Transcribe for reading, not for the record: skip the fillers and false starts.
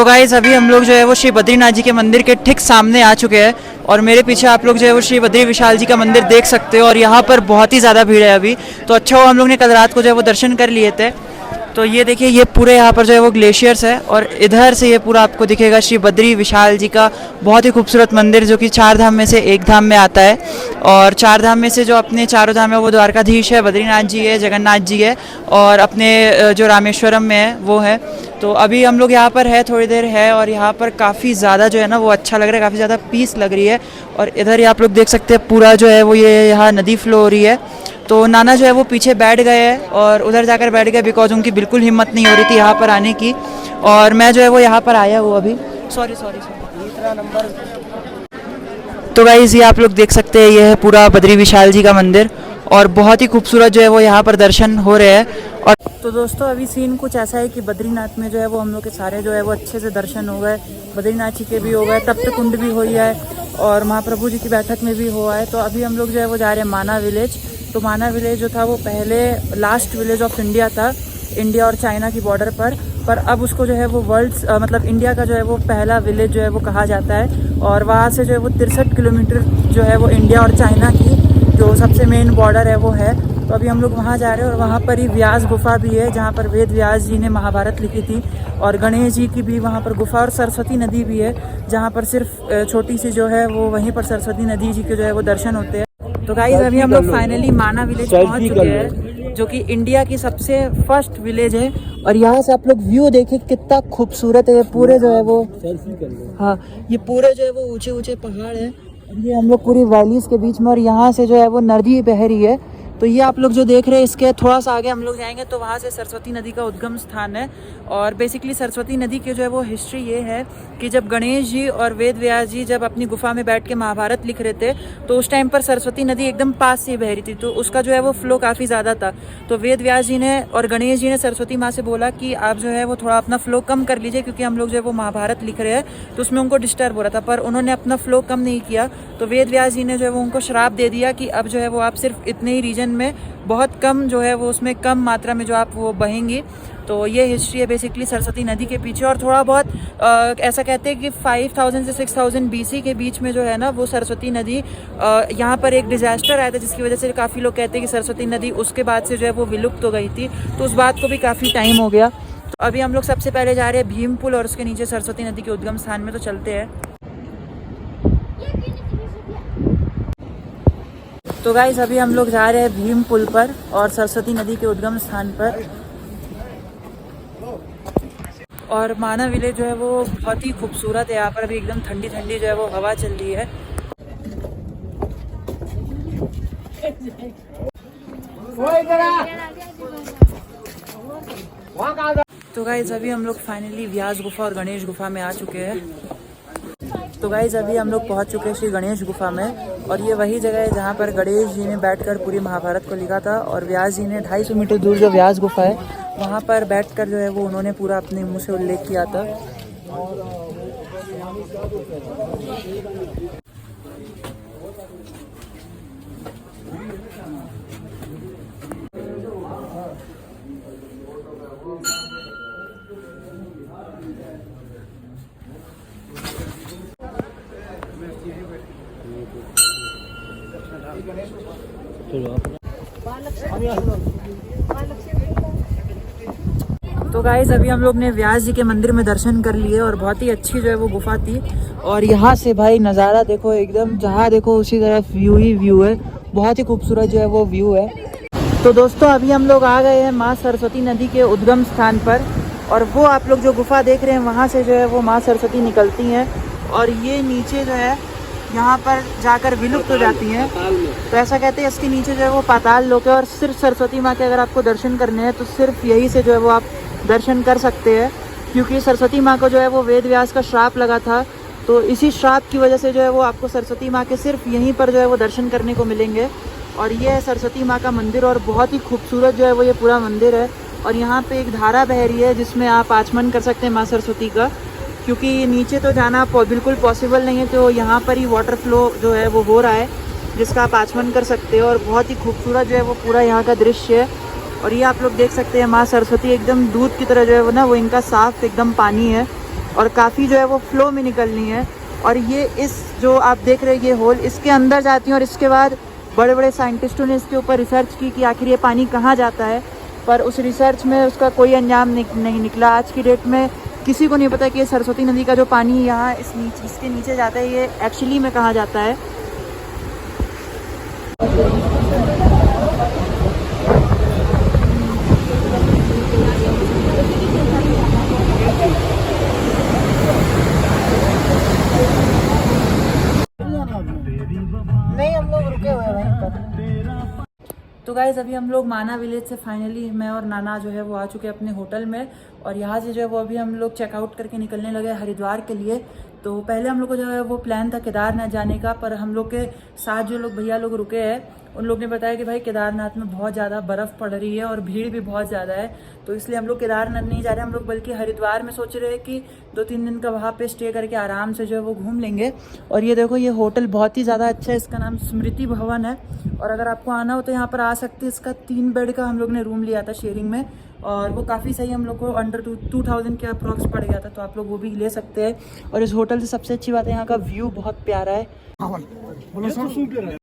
तो गाइस अभी हम लोग जो है वो श्री बद्रीनाथ जी के मंदिर के ठीक सामने आ चुके हैं और मेरे पीछे आप लोग जो है वो श्री बद्री विशाल जी का मंदिर देख सकते हो और यहाँ पर बहुत ही ज़्यादा भीड़ है अभी। तो अच्छा हो हम लोग ने कल रात को जो है वो दर्शन कर लिए थे। तो ये देखिए ये पूरे यहाँ पर जो है वो ग्लेशियर्स है और इधर से ये पूरा आपको दिखेगा श्री बद्री विशाल जी का बहुत ही खूबसूरत मंदिर जो कि चार धाम में से एक धाम में आता है। और चार धाम में से जो अपने चारों धाम है वो द्वारकाधीश है, बद्रीनाथ जी है, जगन्नाथ जी है और अपने जो रामेश्वरम में है वो है। तो अभी हम लोग यहाँ पर है, थोड़ी देर है और यहाँ पर काफ़ी ज़्यादा जो है ना वो अच्छा लग रहा है, काफ़ी ज़्यादा पीस लग रही है। और इधर ही आप लोग देख सकते हैं पूरा जो है वो ये यहाँ नदी फ्लो हो रही है। तो नाना जो है वो पीछे बैठ गए हैं और उधर जाकर बैठ गए बिकॉज उनकी बिल्कुल हिम्मत नहीं हो रही थी यहाँ पर आने की। और मैं जो है वो यहाँ पर आया हूँ अभी। Sorry sorry sorry. तो गाइज़ ये आप लोग देख सकते हैं ये है पूरा बद्री विशाल जी का मंदिर और बहुत ही खूबसूरत जो है वो यहाँ पर दर्शन हो रहे हैं। और तो दोस्तों अभी सीन कुछ ऐसा है कि बद्रीनाथ में जो है वो हम लोग के सारे जो है वो अच्छे से दर्शन हो गए, बद्रीनाथ जी के भी हो गए, तप्त कुंड भी हो है और महाप्रभु जी की बैठक में भी हुआ है। तो अभी हम लोग जो है वो जा रहे हैं माना विलेज। तो माना विलेज जो था वो पहले लास्ट विलेज ऑफ इंडिया था, इंडिया और चाइना की बॉर्डर पर अब उसको जो है वो मतलब इंडिया का जो है वो पहला विलेज जो है वो कहा जाता है। और वहाँ से जो है वो 63 किलोमीटर जो है वो इंडिया और चाइना की जो सबसे मेन बॉर्डर है वो है। तो अभी हम लोग वहाँ जा रहे हैं और वहाँ पर ही व्यास गुफा भी है जहाँ पर वेद व्यास जी ने महाभारत लिखी थी और गणेश जी की भी वहाँ पर गुफा और सरस्वती नदी भी है जहाँ पर सिर्फ छोटी सी जो है वो वहीं पर सरस्वती नदी जी के जो है वो दर्शन होते हैं। तो गाइस अभी हम लोग फाइनली माना विलेज पहुँच चुके हैं जो कि इंडिया की सबसे फर्स्ट विलेज है। और यहाँ से आप लोग व्यू देखिए कितना खूबसूरत है, ये पूरे जो है वो हाँ ये पूरे जो है वो ऊंचे ऊंचे पहाड़ है और ये हम लोग पूरी वैलीज के बीच में और यहाँ से जो है वो नदी बह रही है। तो ये आप लोग जो देख रहे हैं इसके थोड़ा सा आगे हम लोग जाएंगे तो वहाँ से सरस्वती नदी का उद्गम स्थान है। और बेसिकली सरस्वती नदी की जो है वो हिस्ट्री ये है कि जब गणेश जी और वेद व्यास जी जब अपनी गुफा में बैठ के महाभारत लिख रहे थे तो उस टाइम पर सरस्वती नदी एकदम पास से बह रही थी, तो उसका जो है वो फ्लो काफ़ी ज़्यादा था। तो वेद व्यास जी ने और गणेश जी ने सरस्वती माँ से बोला कि आप जो है वो थोड़ा अपना फ्लो कम कर लीजिए क्योंकि हम लोग जो है वो महाभारत लिख रहे हैं तो उसमें उनको डिस्टर्ब हो रहा था, पर उन्होंने अपना फ्लो कम नहीं किया। तो वेद व्यास जी ने जो है वो उनको श्राप दे दिया कि अब जो है वो आप सिर्फ इतने ही रीजन में बहुत कम जो है वो उसमें कम मात्रा में जो आप वो बहेंगी। तो ये हिस्ट्री है बेसिकली सरस्वती नदी के पीछे। और थोड़ा बहुत ऐसा कहते हैं कि 5000 से 6000 BC के बीच में जो है ना वो सरस्वती नदी यहाँ पर एक डिजास्टर आया था जिसकी वजह से काफ़ी लोग कहते हैं कि सरस्वती नदी उसके बाद से जो है वो विलुप्त हो गई थी। तो उस बात को भी काफ़ी टाइम हो गया। तो अभी हम लोग सबसे पहले जा रहे हैं भीम पुल और उसके नीचे सरस्वती नदी के उद्गम स्थान में। तो चलते हैं। तो गाइस अभी हम लोग जा रहे हैं भीम पुल पर और सरस्वती नदी के उद्गम स्थान पर। और माना विलेज जो है वो बहुत ही खूबसूरत है, यहाँ पर अभी एकदम ठंडी ठंडी जो है वो हवा चल रही है। तो गाइस अभी हम लोग फाइनली व्यास गुफा और गणेश गुफा में आ चुके हैं। तो गाइस अभी हम लोग पहुंच चुके हैं श्री गणेश गुफा में और ये वही जगह है जहां पर गणेश जी ने बैठकर पूरी महाभारत को लिखा था। और व्यास जी ने 250 मीटर दूर जो व्यास गुफा है वहां पर बैठकर जो है वो उन्होंने पूरा अपने मुंह से उल्लेख किया था। तो गाइस अभी हम लोग ने व्यास जी के मंदिर में दर्शन कर लिए और बहुत ही अच्छी जो है वो गुफा थी। और यहाँ से भाई नज़ारा देखो एकदम, जहाँ देखो उसी तरफ व्यू ही व्यू है, बहुत ही खूबसूरत जो है वो व्यू है। तो दोस्तों अभी हम लोग आ गए हैं माँ सरस्वती नदी के उद्गम स्थान पर और वो आप लोग जो गुफा देख रहे हैं वहाँ से जो है वो माँ सरस्वती निकलती हैं और ये नीचे जो है यहाँ पर जाकर विलुप्त हो जाती हैं। तो ऐसा कहते हैं इसके नीचे जो है वो पाताल लोक है और सिर्फ सरस्वती माँ के अगर आपको दर्शन करने हैं तो सिर्फ यहीं से जो है वो आप दर्शन कर सकते हैं क्योंकि सरस्वती माँ को जो है वो वेद व्यास का श्राप लगा था। तो इसी श्राप की वजह से जो है वो आपको सरस्वती माँ के सिर्फ यहीं पर जो है वो दर्शन करने को मिलेंगे। और ये है सरस्वती माँ का मंदिर और बहुत ही खूबसूरत जो है वो ये पूरा मंदिर है। और यहाँ पे एक धारा बह रही है जिसमें आप आचमन कर सकते हैं माँ सरस्वती का, क्योंकि नीचे तो जाना बिल्कुल पॉसिबल नहीं है। तो यहाँ पर ही वाटर फ्लो जो है वो हो रहा है जिसका आप आचमन कर सकते हो और बहुत ही खूबसूरत जो है वो पूरा यहाँ का दृश्य है। और ये आप लोग देख सकते हैं माँ सरस्वती एकदम दूध की तरह जो है वो ना वो इनका साफ एकदम पानी है और काफ़ी जो है वो फ्लो में निकलनी है। और ये इस जो आप देख रहे हैं ये होल, इसके अंदर जाती हैं और इसके बाद बड़े बड़े साइंटिस्टों ने इसके ऊपर रिसर्च की कि आखिर ये पानी कहाँ जाता है, पर उस रिसर्च में उसका कोई अंजाम नहीं निकला। आज की डेट में किसी को नहीं पता कि ये सरस्वती नदी का जो पानी यहाँ इसके नीचे जाता है ये एक्चुअली में कहाँ जाता है। नहीं, हम लोग रुके हुए हैं वहीं पर। तो गाइज़ अभी हम लोग माना विलेज से फाइनली मैं और नाना जो है वो आ चुके हैं अपने होटल में, और यहाँ से जो है वो अभी हम लोग चेकआउट करके निकलने लगे हरिद्वार के लिए। तो पहले हम लोग को जो है वो प्लान था केदारनाथ जाने का, पर हम लोग के साथ जो लोग भैया लोग रुके हैं उन लोग ने बताया कि भाई केदारनाथ में बहुत ज़्यादा बर्फ़ पड़ रही है और भीड़ भी बहुत ज़्यादा है, तो इसलिए हम लोग केदारनाथ नहीं जा रहे। हम लोग बल्कि हरिद्वार में सोच रहे हैं कि 2-3 दिन का वहाँ पे स्टे करके आराम से जो है वो घूम लेंगे। और ये देखो ये होटल बहुत ही ज़्यादा अच्छा है, इसका नाम स्मृति भवन है, और अगर आपको आना हो तो यहाँ पर आ सकते हैं। इसका 3 बेड का हम लोग ने रूम लिया था शेयरिंग में, और वो काफ़ी सही हम लोग को अंडर 2000 के अप्रॉक्स पड़ गया था, तो आप लोग वो भी ले सकते हैं। और इस होटल से सबसे अच्छी बात है यहाँ का व्यू बहुत प्यारा है।